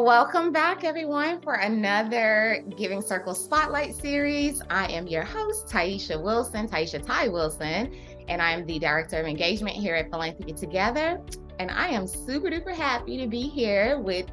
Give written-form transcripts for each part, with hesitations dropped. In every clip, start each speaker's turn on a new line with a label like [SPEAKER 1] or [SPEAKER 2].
[SPEAKER 1] Well, welcome back, everyone, for another Giving Circle Spotlight series. I am your host, Taisha Ty Wilson, and I am the Director of Engagement here at Philanthropy Together. And I am super duper happy to be here with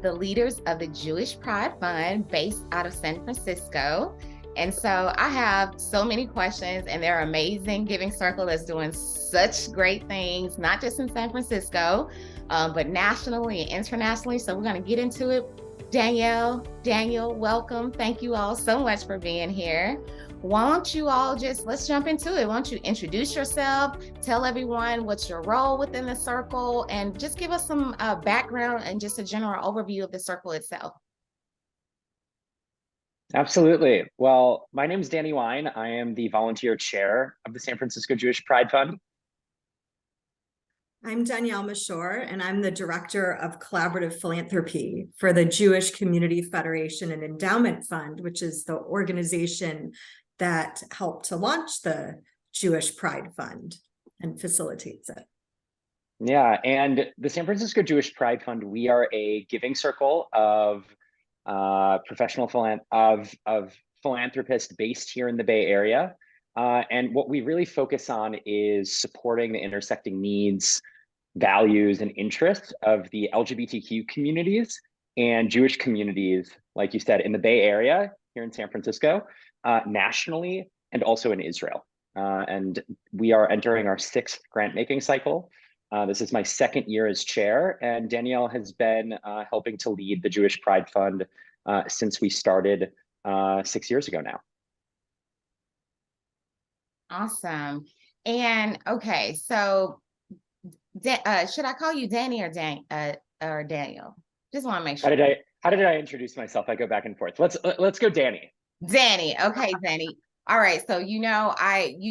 [SPEAKER 1] the leaders of the Jewish Pride Fund based out of San Francisco. And so I have so many questions, and they're amazing. Giving Circle is doing such great things, not just in San Francisco, but nationally and internationally. So we're going to get into it. Danielle, Daniel, welcome. Thank you all so much for being here. Why don't you all let's jump into it. Why don't you introduce yourself, tell everyone what's your role within the circle, and just give us some background and just a general overview of the circle itself.
[SPEAKER 2] Absolutely. Well, my name is Danny Wein. I am the volunteer chair of the San Francisco Jewish Pride Fund.
[SPEAKER 3] I'm Danielle Meshorer, and I'm the Director of Collaborative Philanthropy for the Jewish Community Federation and Endowment Fund, which is the organization that helped to launch the Jewish Pride Fund and facilitates it.
[SPEAKER 2] Yeah, and the San Francisco Jewish Pride Fund, we are a giving circle of philanthropists based here in the Bay Area. And what we really focus on is supporting the intersecting needs, values, and interests of the LGBTQ communities and Jewish communities, like you said, in the Bay Area here in San Francisco, nationally, and also in Israel. And we are entering our 6th grant-making cycle. This is my 2nd year as chair, and Danielle has been helping to lead the Jewish Pride Fund since we started 6 years ago now.
[SPEAKER 1] Awesome. And okay, so should I call you Danny or Daniel? Just want to make sure.
[SPEAKER 2] How did I introduce myself? I go back and forth. Let's go Danny.
[SPEAKER 1] Danny. Okay, Danny. All right. So, you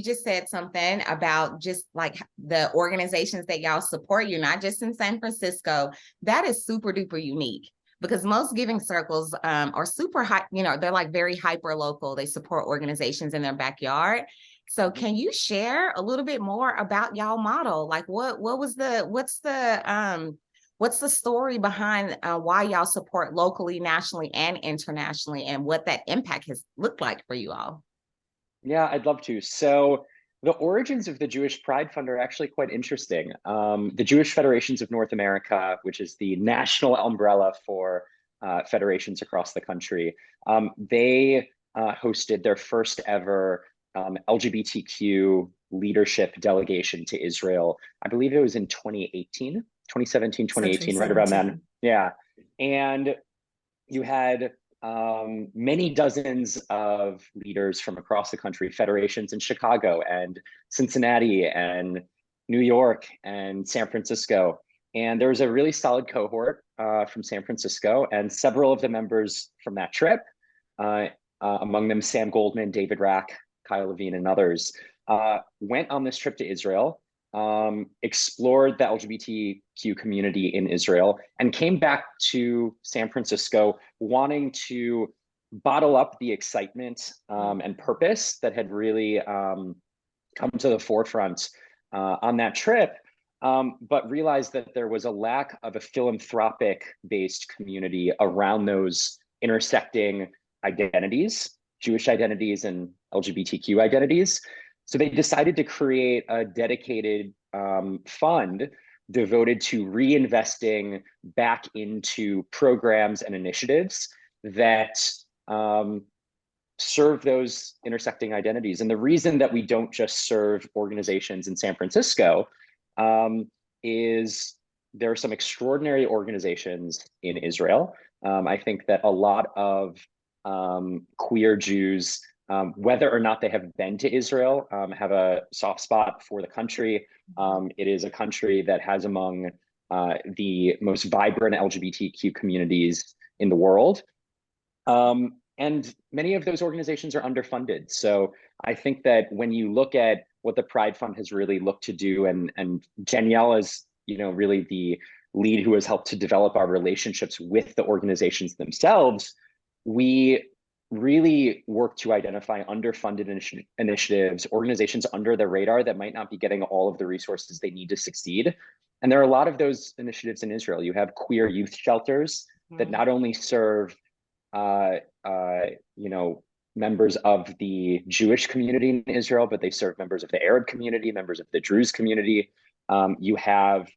[SPEAKER 1] just said something about just like the organizations that y'all support. You're not just in San Francisco. That is super duper unique because most giving circles are super high, they're like very hyper local. They support organizations in their backyard. So can you share a little bit more about y'all model? Like what's the story behind why y'all support locally, nationally, and internationally, and what that impact has looked like for you all?
[SPEAKER 2] Yeah, I'd love to. So the origins of the Jewish Pride Fund are actually quite interesting. The Jewish Federations of North America, which is the national umbrella for federations across the country, they hosted their first ever LGBTQ leadership delegation to Israel. I believe it was in 2017, 2018, right around then. Yeah. And you had many dozens of leaders from across the country, federations in Chicago and Cincinnati and New York and San Francisco. And there was a really solid cohort from San Francisco, and several of the members from that trip, among them Sam Goldman, David Rack, Kyle Levine, and others, went on this trip to Israel, explored the LGBTQ community in Israel, and came back to San Francisco wanting to bottle up the excitement and purpose that had really come to the forefront on that trip, but realized that there was a lack of a philanthropic-based community around those intersecting identities, Jewish identities and LGBTQ identities. So they decided to create a dedicated fund devoted to reinvesting back into programs and initiatives that serve those intersecting identities. And the reason that we don't just serve organizations in San Francisco is there are some extraordinary organizations in Israel. I think that a lot of queer Jews, whether or not they have been to Israel, have a soft spot for the country. It is a country that has among the most vibrant LGBTQ communities in the world. And many of those organizations are underfunded. So I think that when you look at what the Pride Fund has really looked to do, and Danielle is, really the lead who has helped to develop our relationships with the organizations themselves, we really work to identify underfunded initiatives, organizations under the radar that might not be getting all of the resources they need to succeed. And there are a lot of those initiatives in Israel. You have queer youth shelters that not only serve, you know, members of the Jewish community in Israel, but they serve members of the Arab community, members of the Druze community. You have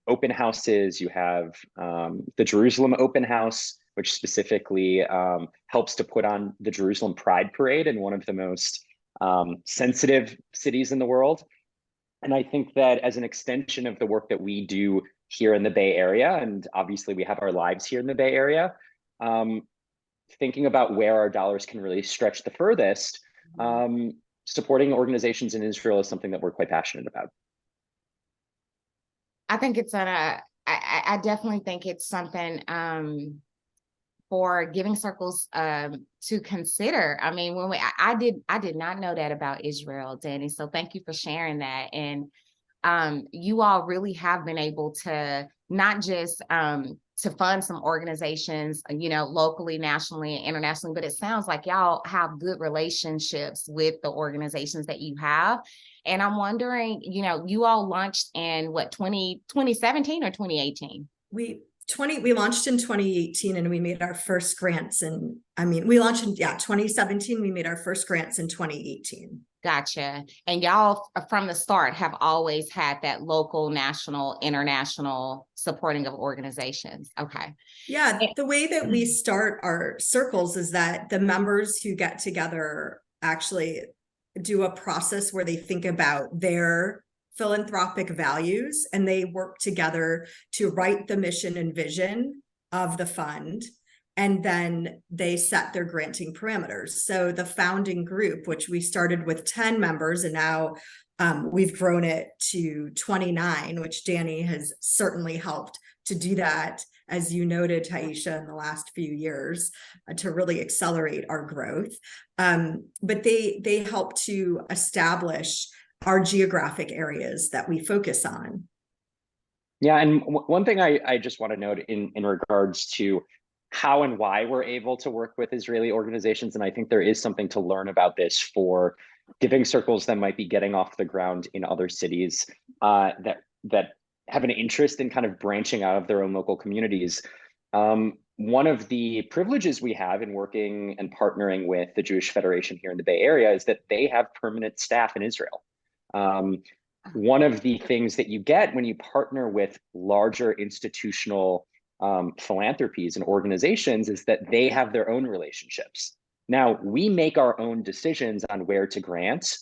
[SPEAKER 2] open houses, you have the Jerusalem Open House, which specifically helps to put on the Jerusalem Pride Parade in one of the most sensitive cities in the world. And I think that as an extension of the work that we do here in the Bay Area, and obviously we have our lives here in the Bay Area, thinking about where our dollars can really stretch the furthest, supporting organizations in Israel is something that we're quite passionate about.
[SPEAKER 1] I think it's I definitely think it's something for Giving Circles to consider. I mean, when I did not know that about Israel, Danny. So thank you for sharing that. And you all really have been able to not just to fund some organizations, you know, locally, nationally, and internationally, but it sounds like y'all have good relationships with the organizations that you have. And I'm wondering, you know, you all launched in what, 2017 or 2018?
[SPEAKER 3] We launched in 2018 and we made our first grants. And I mean, we launched in 2017. We made our first grants in 2018.
[SPEAKER 1] Gotcha. And y'all from the start have always had that local, national, international supporting of organizations. Okay.
[SPEAKER 3] Yeah. The way that we start our circles is that the members who get together actually do a process where they think about their philanthropic values and they work together to write the mission and vision of the fund. And then they set their granting parameters. So the founding group, which we started with 10 members, and now we've grown it to 29, which Danny has certainly helped to do that, as you noted, Taisha, in the last few years, to really accelerate our growth. But they help to establish our geographic areas that we focus on.
[SPEAKER 2] Yeah, and one thing I just want to note in regards to how and why we're able to work with Israeli organizations, and I think there is something to learn about this for giving circles that might be getting off the ground in other cities that have an interest in kind of branching out of their own local communities. One of the privileges we have in working and partnering with the Jewish Federation here in the Bay Area is that they have permanent staff in Israel. One of the things that you get when you partner with larger institutional philanthropies and organizations is that they have their own relationships. Now, we make our own decisions on where to grant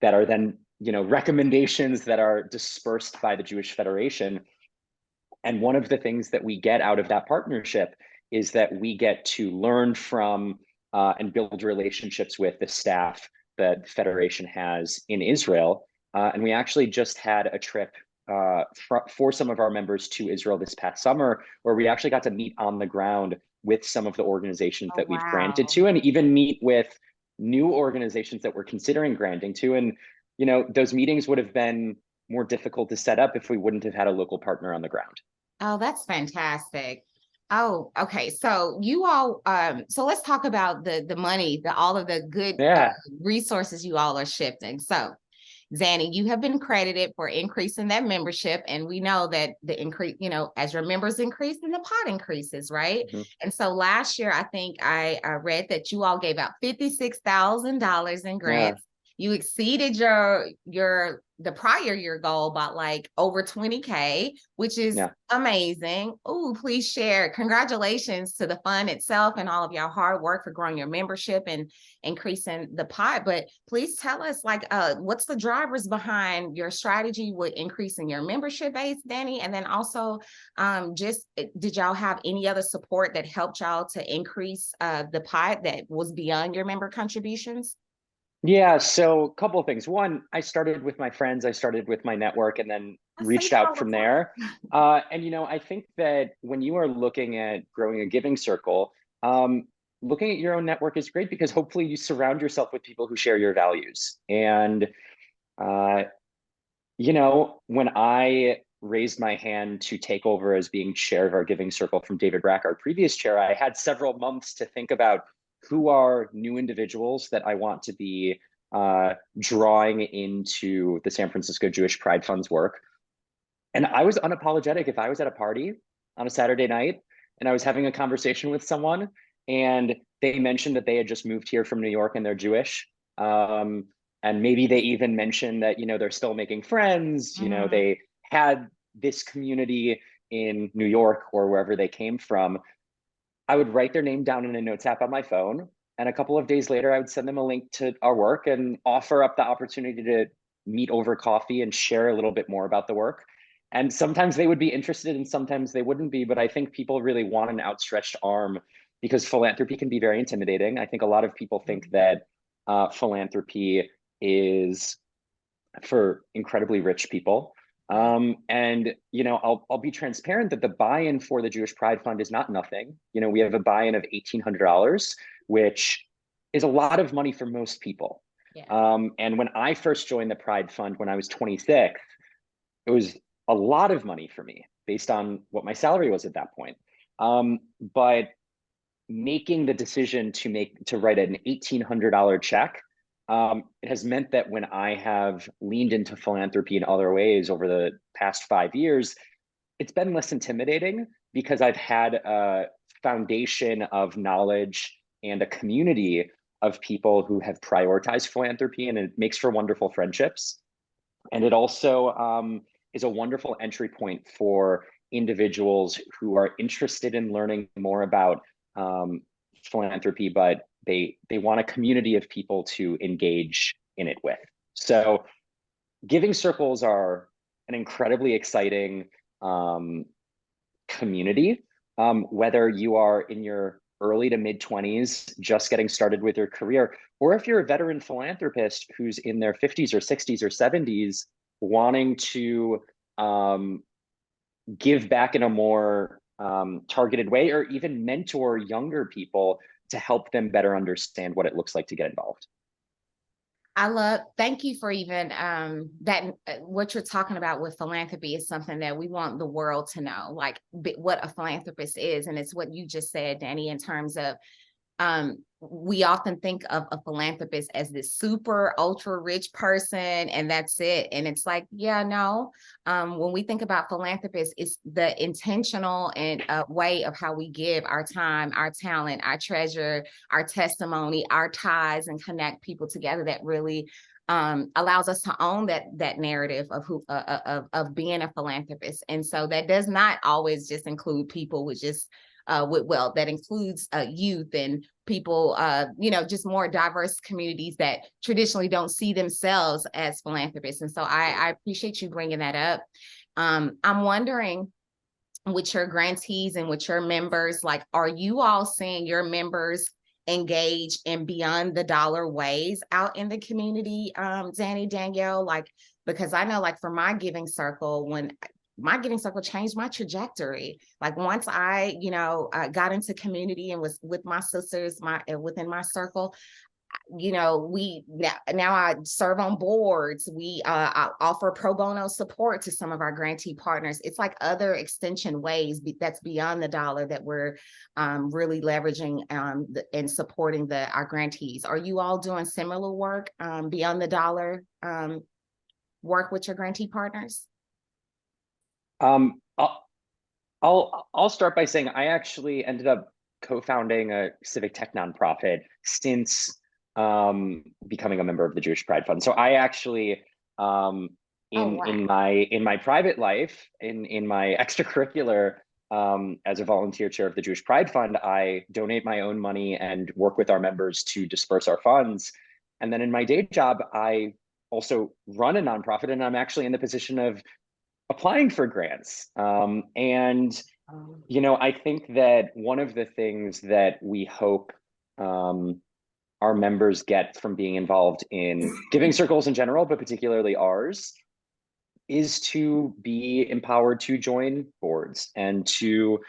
[SPEAKER 2] that are then, you know, recommendations that are dispersed by the Jewish Federation. And one of the things that we get out of that partnership is that we get to learn from and build relationships with the staff that the Federation has in Israel. And we actually just had a trip for some of our members to Israel this past summer, where we actually got to meet on the ground with some of the organizations that we've granted to, and even meet with new organizations that we're considering granting to. And, you know, those meetings would have been more difficult to set up if we wouldn't have had a local partner on the ground.
[SPEAKER 1] Oh, that's fantastic. Oh, okay. So you all, so let's talk about the money, all of the good resources you all are shifting. So Zanny, you have been credited for increasing that membership. And we know that the increase, you know, as your members increase, then the pot increases, right? Mm-hmm. And so last year, I think I read that you all gave out $56,000 in grants. You exceeded the prior year goal by like over 20K, which is amazing. Oh, please share. Congratulations to the fund itself and all of your hard work for growing your membership and increasing the pot. But please tell us, like, what's the drivers behind your strategy with increasing your membership base, Danny? And then also, just did y'all have any other support that helped y'all to increase the pot that was beyond your member contributions?
[SPEAKER 2] Yeah, so a couple of things. One, I started with my friends, I started with my network, and then reached out from there. And, you know, I think that when you are looking at growing a giving circle, looking at your own network is great, because hopefully you surround yourself with people who share your values. And, you know, when I raised my hand to take over as being chair of our giving circle from David Rack, our previous chair, I had several months to think about who are new individuals that I want to be drawing into the San Francisco Jewish Pride Fund's work. And I was unapologetic. If I was at a party on a Saturday night and I was having a conversation with someone, and they mentioned that they had just moved here from New York and they're Jewish. And maybe they even mentioned that, they're still making friends, they had this community in New York or wherever they came from. I would write their name down in a notes app on my phone. And a couple of days later, I would send them a link to our work and offer up the opportunity to meet over coffee and share a little bit more about the work. And sometimes they would be interested and sometimes they wouldn't be. But I think people really want an outstretched arm because philanthropy can be very intimidating. I think a lot of people think that philanthropy is for incredibly rich people. And I'll be transparent that the buy-in for the Jewish Pride Fund is not nothing. We have a buy-in of $1,800, which is a lot of money for most people.
[SPEAKER 1] Yeah.
[SPEAKER 2] And when I first joined the Pride Fund when I was 26, it was a lot of money for me based on what my salary was at that point. But making the decision to write an $1,800 check, it has meant that when I have leaned into philanthropy in other ways over the past 5 years, it's been less intimidating because I've had a foundation of knowledge and a community of people who have prioritized philanthropy, and it makes for wonderful friendships. And it also is a wonderful entry point for individuals who are interested in learning more about philanthropy, but they want a community of people to engage in it with. So giving circles are an incredibly exciting community, whether you are in your early to mid 20s, just getting started with your career, or if you're a veteran philanthropist who's in their 50s or 60s or 70s, wanting to give back in a more targeted way, or even mentor younger people to help them better understand what it looks like to get involved.
[SPEAKER 1] Thank you for even that what you're talking about with philanthropy is something that we want the world to know, like what a philanthropist is. And it's what you just said, Danny, in terms of we often think of a philanthropist as this super ultra rich person and that's it. And it's like, yeah, no. When we think about philanthropists, it's the intentional and way of how we give our time, our talent, our treasure, our testimony, our ties, and connect people together that really allows us to own that narrative of of being a philanthropist. And so that does not always just include people with just with wealth. That includes youth and people, just more diverse communities that traditionally don't see themselves as philanthropists. And so I appreciate you bringing that up. I'm wondering, with your grantees and with your members, like, are you all seeing your members engage in beyond the dollar ways out in the community, Danny, Danielle? Like, because I know, like, for my giving circle, when my giving circle changed my trajectory. Like once I, got into community and was with my sisters, within my circle, we now I serve on boards. I offer pro bono support to some of our grantee partners. It's like other extension ways that's beyond the dollar that we're really leveraging and supporting our grantees. Are you all doing similar work beyond the dollar work with your grantee partners?
[SPEAKER 2] I'll start by saying I actually ended up co-founding a civic tech nonprofit since becoming a member of the Jewish Pride Fund. So I actually in my private life, in my extracurricular, as a volunteer chair of the Jewish Pride Fund, I donate my own money and work with our members to disperse our funds. And then in my day job, I also run a nonprofit, and I'm actually in the position of applying for grants. I think that one of the things that we hope our members get from being involved in giving circles in general, but particularly ours, is to be empowered to join boards and to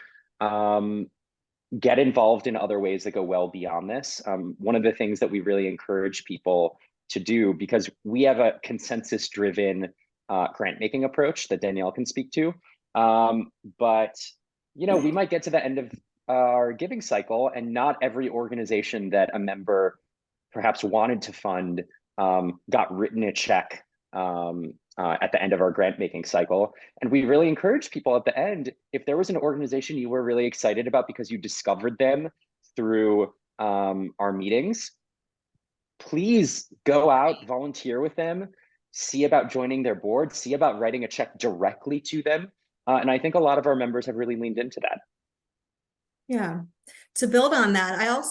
[SPEAKER 2] get involved in other ways that go well beyond this. One of the things that we really encourage people to do, because we have a consensus-driven grant making approach that Danielle can speak to. But we might get to the end of our giving cycle and not every organization that a member perhaps wanted to fund got written a check at the end of our grant making cycle. And we really encourage people at the end, if there was an organization you were really excited about because you discovered them through our meetings, please go out, volunteer with them, see about joining their board, see about writing a check directly to them. And I think a lot of our members have really leaned into that.
[SPEAKER 3] Yeah. To build on that,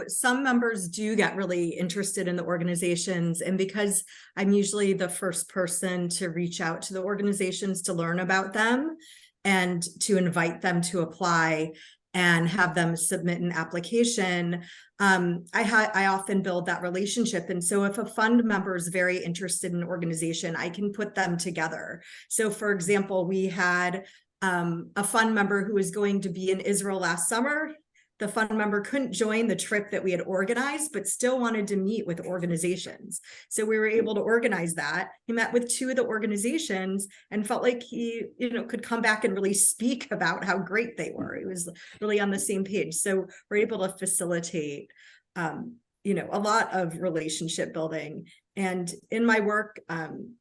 [SPEAKER 3] some members do get really interested in the organizations. And because I'm usually the first person to reach out to the organizations to learn about them and to invite them to apply and have them submit an application, I often build that relationship. And so if a fund member is very interested in an organization, I can put them together. So for example, we had a fund member who was going to be in Israel last summer. The fund member couldn't join the trip that we had organized, but still wanted to meet with organizations. So we were able to organize that. He met with 2 of the organizations and felt like he, could come back and really speak about how great they were. He was really on the same page. So we're able to facilitate, a lot of relationship building. And in my work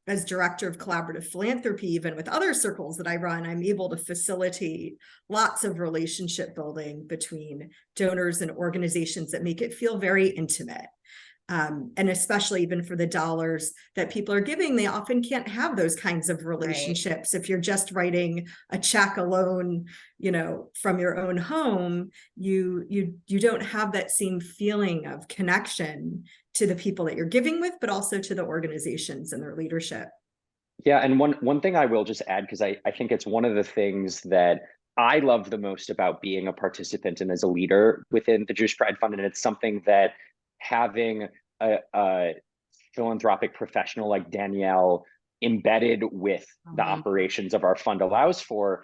[SPEAKER 3] as director of collaborative philanthropy, even with other circles that I run, I'm able to facilitate lots of relationship building between donors and organizations that make it feel very intimate. And especially even for the dollars that people are giving, they often can't have those kinds of relationships. Right. If you're just writing a check alone, from your own home, you don't have that same feeling of connection to the people that you're giving with, but also to the organizations and their leadership.
[SPEAKER 2] Yeah, and one thing I will just add, because I think it's one of the things that I love the most about being a participant and as a leader within the Jewish Pride Fund, and it's something that having a philanthropic professional like Danielle embedded with the operations of our fund allows for.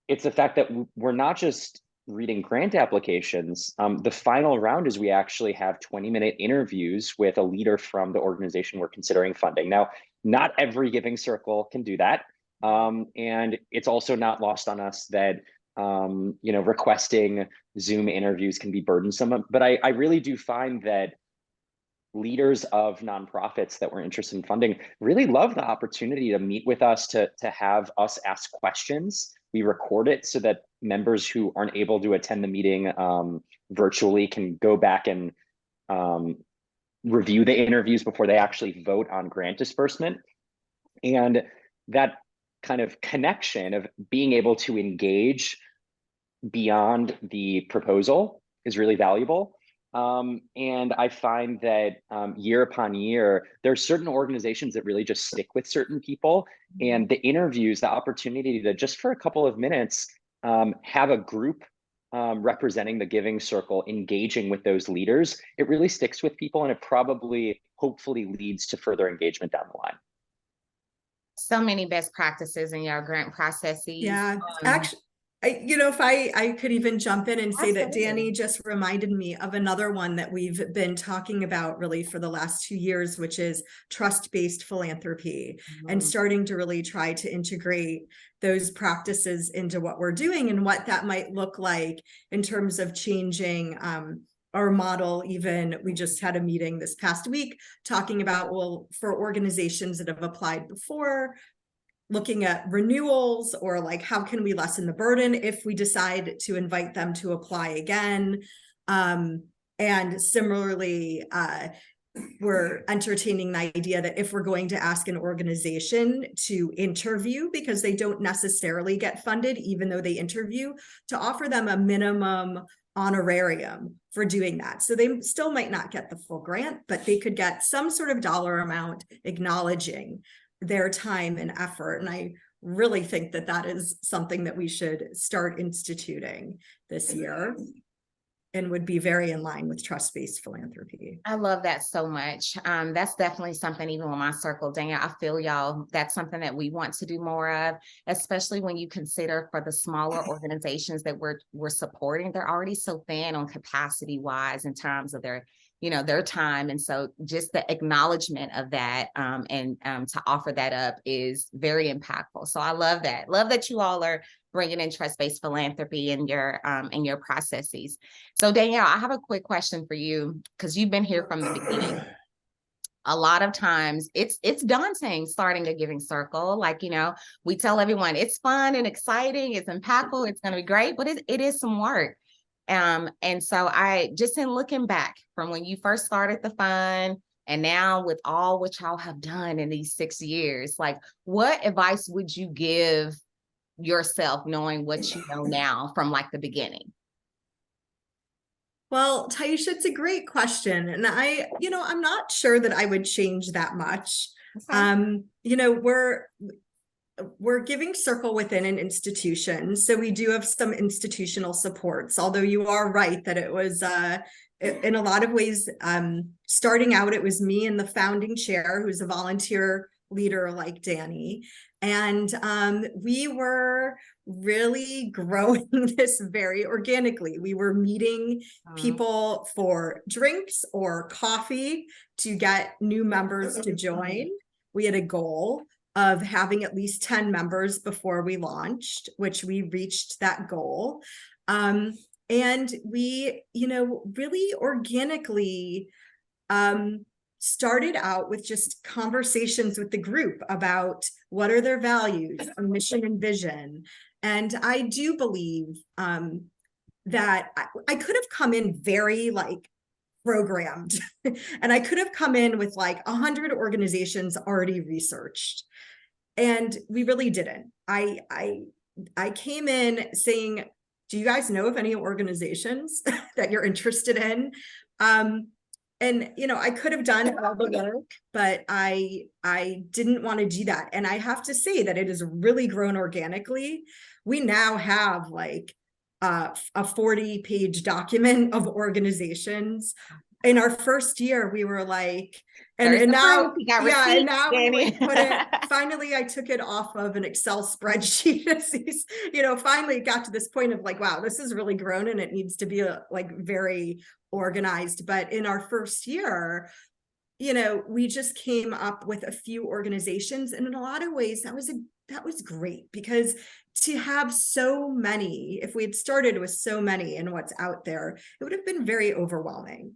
[SPEAKER 2] It's the fact that we're not just reading grant applications. The final round is we actually have 20-minute interviews with a leader from the organization we're considering funding. Now, not every giving circle can do that. And it's also not lost on us that requesting Zoom interviews can be burdensome. But I really do find that leaders of nonprofits that we're interested in funding really love the opportunity to meet with us, to have us ask questions. We record it so that members who aren't able to attend the meeting virtually can go back and review the interviews before they actually vote on grant disbursement. And that kind of connection of being able to engage beyond the proposal is really valuable. And I find that year upon year, there are certain organizations that really just stick with certain people, and the interviews, the opportunity to just for a couple of minutes, have a group representing the giving circle, engaging with those leaders, it really sticks with people, and it probably, hopefully leads to further engagement down the line.
[SPEAKER 1] So many best practices in your grant processes.
[SPEAKER 3] Yeah, actually, if I could even jump in and say that Danny just reminded me of another one that we've been talking about really for the last 2 years, which is trust-based philanthropy, and starting to really try to integrate those practices into what we're doing and what that might look like in terms of changing our model. Even we just had a meeting this past week talking about, well, for organizations that have applied before, looking at renewals, or like how can we lessen the burden if we decide to invite them to apply again. And similarly, we're entertaining the idea that if we're going to ask an organization to interview, because they don't necessarily get funded even though they interview, to offer them a minimum honorarium for doing that. So they still might not get the full grant, but they could get some sort of dollar amount acknowledging their time and effort. And I really think that that is something that we should start instituting this year, and would be very in line with trust-based philanthropy.
[SPEAKER 1] I love that so much. That's definitely something, even with my circle, Danielle, I feel y'all, that's something that we want to do more of, especially when you consider for the smaller organizations that we're supporting, they're already so thin on capacity wise in terms of their time. And so just the acknowledgement of that and to offer that up is very impactful. So I love that. Love that you all are bringing in trust-based philanthropy in your processes. So Danielle, I have a quick question for you, because you've been here from the beginning. a lot of times it's daunting starting a giving circle. Like, we tell everyone it's fun and exciting, it's impactful, it's going to be great, but it is some work. And so I just, in looking back from when you first started the fund and now with all which y'all have done in these 6 years, like, what advice would you give yourself knowing what you know now from like the beginning?
[SPEAKER 3] Well, Taisha, it's a great question. And I'm not sure that I would change that much.
[SPEAKER 1] Okay.
[SPEAKER 3] We're giving circle within an institution. So we do have some institutional supports, although you are right that it was in a lot of ways, starting out, it was me and the founding chair, who's a volunteer leader like Danny. And we were really growing this very organically. We were meeting people for drinks or coffee to get new members to join. We had a goal of having at least 10 members before we launched, which we reached that goal. And we, really organically started out with just conversations with the group about what are their values, mission and vision. And I do believe that I could have come in very programmed and I could have come in with 100 organizations already researched. And we really didn't. I came in saying, do you guys know of any organizations that you're interested in? And I could have done all the work, but I didn't want to do that. And I have to say that it has really grown organically. We now have a 40-page document of organizations. In our first year, we were and now we put it, finally I took it off of an Excel spreadsheet as these, finally got to this point of wow, this has really grown and it needs to be very organized. But in our first year, we just came up with a few organizations, and in a lot of ways that was great, because to have so many, if we had started with so many and what's out there, it would have been very overwhelming.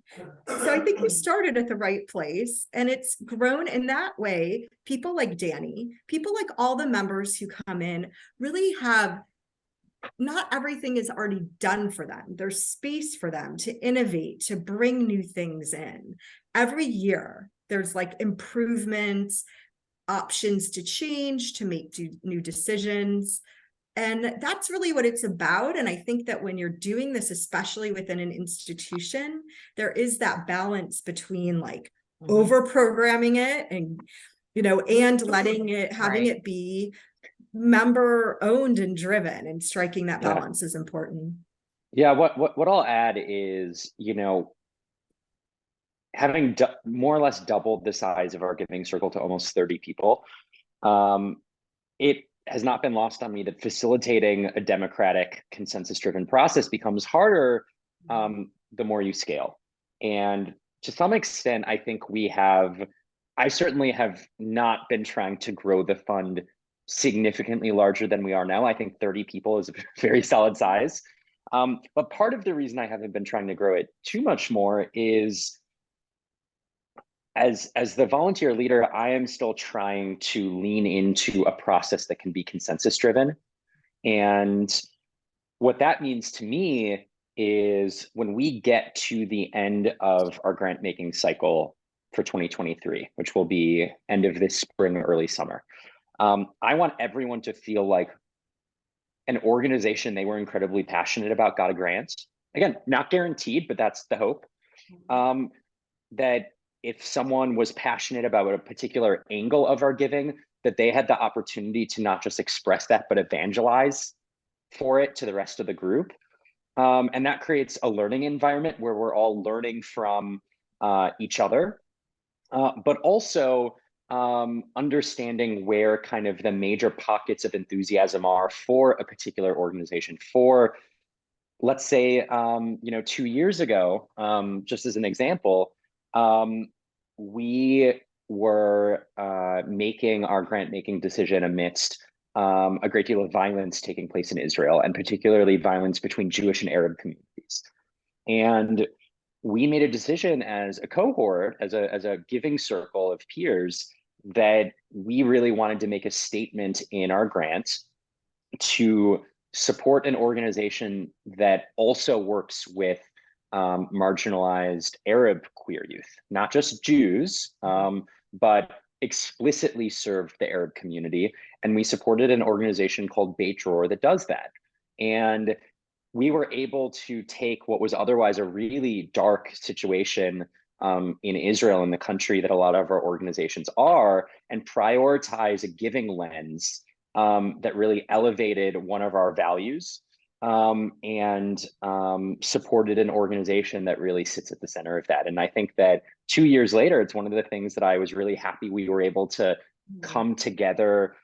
[SPEAKER 3] So I think we started at the right place, and it's grown in that way. People like Danny, people like all the members who come in really have, not everything is already done for them. There's space for them to innovate, to bring new things in. Every year, there's improvements, options to change, to make new decisions. And that's really what it's about. And I think that when you're doing this, especially within an institution, there is that balance between over programming it and, and letting it, having it be member owned and driven, and striking that balance is important.
[SPEAKER 2] Yeah, what I'll add is, having more or less doubled the size of our giving circle to almost 30 people, it has not been lost on me that facilitating a democratic, consensus-driven process becomes harder the more you scale. And to some extent, I think I certainly have not been trying to grow the fund significantly larger than we are now. I think 30 people is a very solid size. But part of the reason I haven't been trying to grow it too much more is, as the volunteer leader, I am still trying to lean into a process that can be consensus driven. And what that means to me is, when we get to the end of our grant making cycle for 2023, which will be end of this spring, early summer, I want everyone to feel like an organization they were incredibly passionate about got a grant. Again, not guaranteed, but that's the hope. That if someone was passionate about a particular angle of our giving, that they had the opportunity to not just express that, but evangelize for it to the rest of the group. And that creates a learning environment where we're all learning from each other, but also understanding where kind of the major pockets of enthusiasm are for a particular organization. For, let's say, 2 years ago, just as an example, we were making our grant making decision amidst a great deal of violence taking place in Israel, and particularly violence between Jewish and Arab communities. And we made a decision as a cohort, as a giving circle of peers, that we really wanted to make a statement in our grant to support an organization that also works with marginalized Arab queer youth, not just Jews, but explicitly served the Arab community. And we supported an organization called Beit Dror that does that. And we were able to take what was otherwise a really dark situation in Israel, in the country that a lot of our organizations are, and prioritize a giving lens that really elevated one of our values and supported an organization that really sits at the center of that. And I think that 2 years later, it's one of the things that I was really happy we were able to come together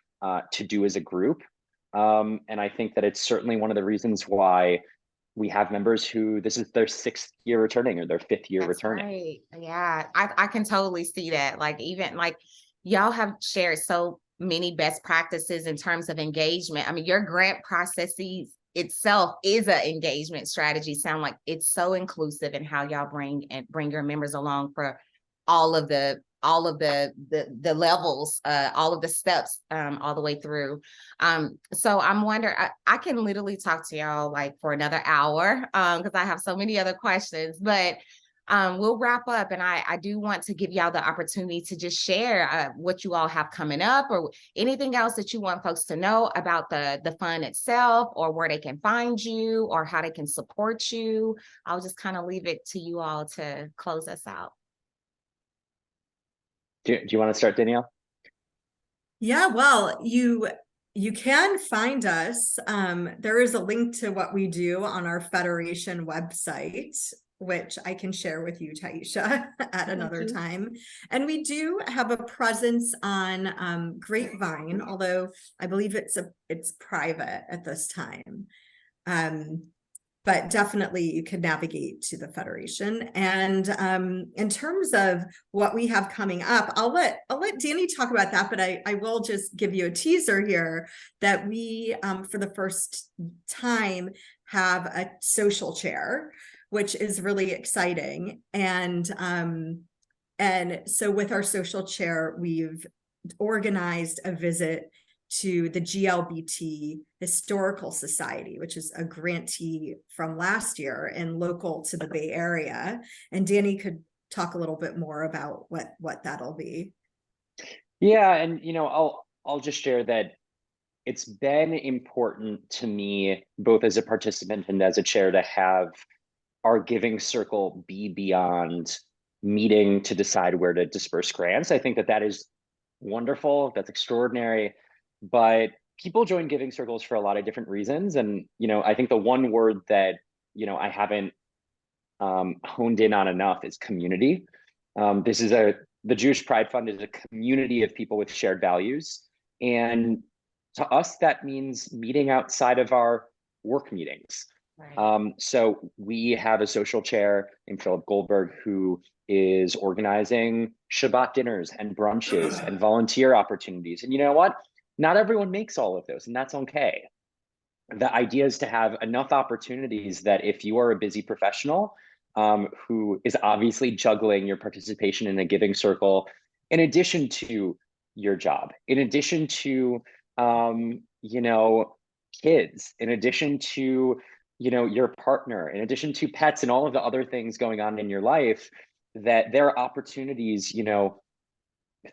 [SPEAKER 2] to do as a group. And I think that it's certainly one of the reasons why we have members who this is their 6th year returning or their 5th year
[SPEAKER 1] That's
[SPEAKER 2] returning.
[SPEAKER 1] right. Yeah, I can totally see that. Like, even like y'all have shared so many best practices in terms of engagement. I mean, your grant processes itself is an engagement strategy. Sound like it's so inclusive in how y'all bring your members along for all of the levels, all of the steps, all the way through. So I'm wondering, I can literally talk to y'all like for another hour, because I have so many other questions, but we'll wrap up, and I do want to give y'all the opportunity to just share what you all have coming up, or anything else that you want folks to know about the fund itself, or where they can find you, or how they can support you. I'll just kind of leave it to you all to close us out.
[SPEAKER 2] Do you want to start, Danielle?
[SPEAKER 3] Yeah, well, you can find us. There is a link to what we do on our Federation website, which I can share with you, Taisha, at another time. And we do have a presence on Grapevine, although I believe it's private at this time. But definitely you can navigate to the Federation. And in terms of what we have coming up, I'll let Danny talk about that, but I will just give you a teaser here that we, for the first time, have a social chair, which is really exciting. And so with our social chair, we've organized a visit to the GLBT Historical Society, which is a grantee from last year and local to the Bay Area. And Danny could talk a little bit more about what that'll be.
[SPEAKER 2] Yeah, and I'll just share that it's been important to me, both as a participant and as a chair, to have our giving circle be beyond meeting to decide where to disperse grants. I think that is wonderful, that's extraordinary, but people join giving circles for a lot of different reasons. And I think the one word that I haven't honed in on enough is community. The Jewish Pride Fund is a community of people with shared values, and to us that means meeting outside of our work meetings. Right. So we have a social chair named Philip Goldberg who is organizing Shabbat dinners and brunches and volunteer opportunities. And you know what? Not everyone makes all of those, and that's okay. The idea is to have enough opportunities that if you are a busy professional who is obviously juggling your participation in a giving circle, in addition to your job, in addition to kids, in addition to your partner, in addition to pets and all of the other things going on in your life, that there are opportunities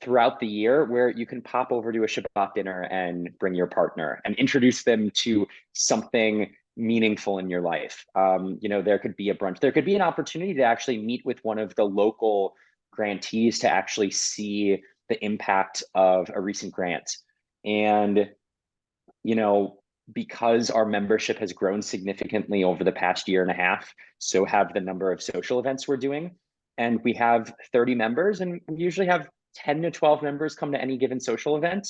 [SPEAKER 2] throughout the year where you can pop over to a Shabbat dinner and bring your partner and introduce them to something meaningful in your life. There could be a brunch, there could be an opportunity to actually meet with one of the local grantees to actually see the impact of a recent grant. And because our membership has grown significantly over the past year and a half, so have the number of social events we're doing. And we have 30 members, and we usually have 10 to 12 members come to any given social event.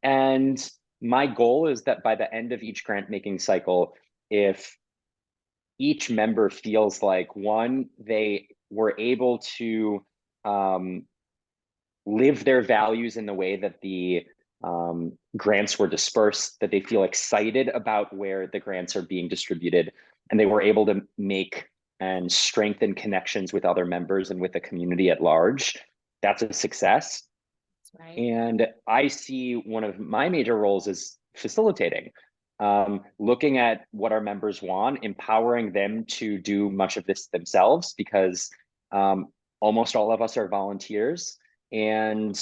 [SPEAKER 2] And my goal is that by the end of each grant making cycle, if each member feels like, one, they were able to live their values in the way that the grants were dispersed, that they feel excited about where the grants are being distributed, and they were able to make and strengthen connections with other members and with the community at large, that's a success.
[SPEAKER 1] Right.
[SPEAKER 2] And I see one of my major roles as facilitating, looking at what our members want, empowering them to do much of this themselves, because almost all of us are volunteers. And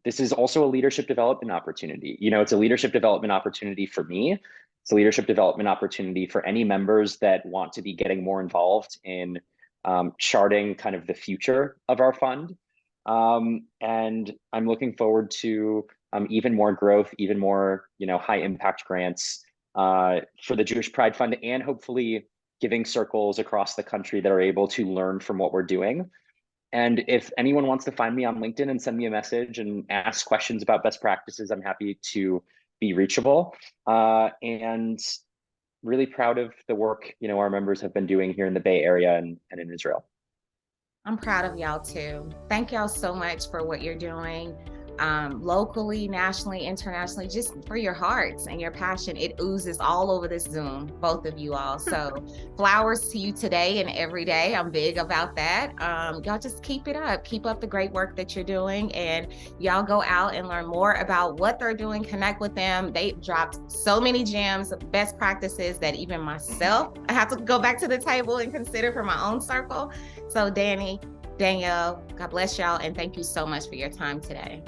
[SPEAKER 2] this is also a leadership development opportunity. You know, it's a leadership development opportunity for me. It's a leadership development opportunity for any members that want to be getting more involved in charting kind of the future of our fund. And I'm looking forward to even more growth, even more, you know, high impact grants for the Jewish Pride Fund, and hopefully giving circles across the country that are able to learn from what we're doing. And if anyone wants to find me on LinkedIn and send me a message and ask questions about best practices, I'm happy to be reachable. And really proud of the work, you know, our members have been doing here in the Bay Area and in Israel.
[SPEAKER 1] I'm proud of y'all too. Thank y'all so much for what you're doing, locally, nationally, internationally, just for your hearts and your passion. It oozes all over this Zoom, both of you all. So flowers to you today and every day. I'm big about that. Y'all just keep it up. Keep up the great work that you're doing, and y'all go out and learn more about what they're doing. Connect with them. They've dropped so many gems, best practices that even myself, I have to go back to the table and consider for my own circle. So Danny, Danielle, God bless y'all, and thank you so much for your time today.